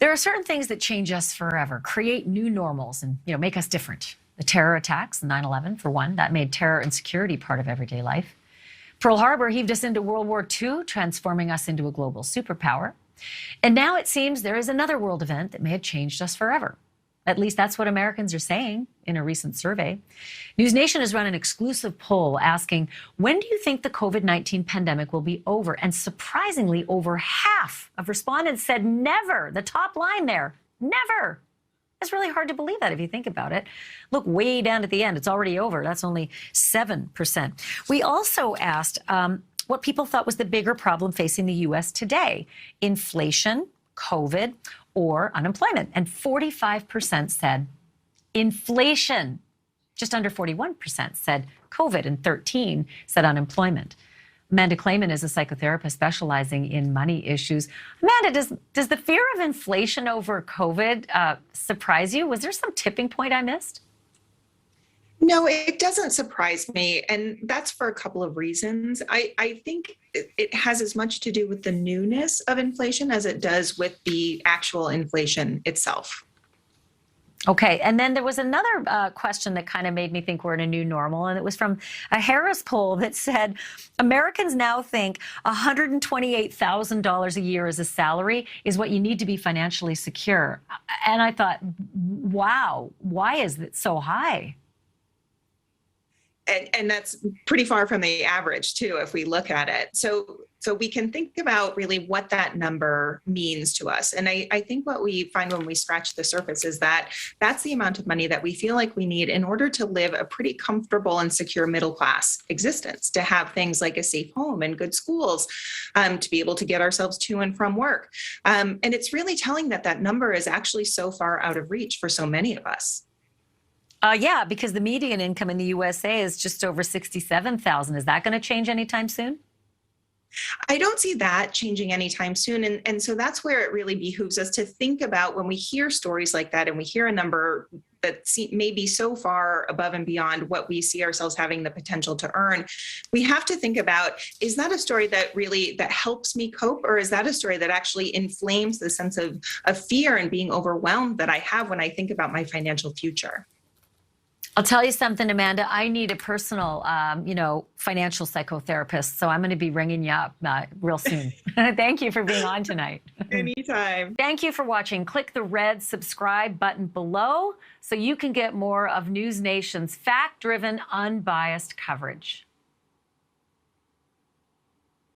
There are certain things that change us forever, create new normals, and make us different. The terror attacks, 9/11 for one, that made terror and security part of everyday life. Pearl Harbor heaved us into World War II, transforming us into a global superpower. And now it seems there is another world event that may have changed us forever. At least that's what Americans are saying in a recent survey. NewsNation has run an exclusive poll asking, when do you think the COVID-19 pandemic will be over? And surprisingly, over half of respondents said never. The top line there, never. It's really hard to believe that if you think about it. Look way down at the end, it's already over. That's only 7%. We also asked what people thought was the bigger problem facing the U.S. today: inflation, COVID, or unemployment. And 45% said inflation. Just under 41% said COVID, and 13% said unemployment. Amanda Clayman is a psychotherapist specializing in money issues. Amanda, does the fear of inflation over COVID surprise you? Was there some tipping point I missed? No, it doesn't surprise me. And that's for a couple of reasons. I think it has as much to do with the newness of inflation as it does with the actual inflation itself. Okay. And then there was another question that kind of made me think we're in a new normal. And it was from a Harris poll that said Americans now think $128,000 a year as a salary is what you need to be financially secure. And I thought, wow, why is it so high? And that's pretty far from the average, too, if we look at it. So we can think about really what that number means to us. And I think what we find when we scratch the surface is that that's the amount of money that we feel like we need in order to live a pretty comfortable and secure middle class existence, to have things like a safe home and good schools, to be able to get ourselves to and from work. And it's really telling that that number is actually so far out of reach for so many of us. Yeah, because the median income in the USA is just over $67,000. Is that going to change anytime soon? I don't see that changing anytime soon. And so that's where it really behooves us to think about when we hear stories like that and we hear a number that may be so far above and beyond what we see ourselves having the potential to earn. We have to think about, is that a story that helps me cope? Or is that a story that actually inflames the sense of fear and being overwhelmed that I have when I think about my financial future? I'll tell you something, Amanda. I need a personal, financial psychotherapist. So I'm going to be ringing you up real soon. Thank you for being on tonight. Anytime. Thank you for watching. Click the red subscribe button below so you can get more of NewsNation's fact-driven, unbiased coverage.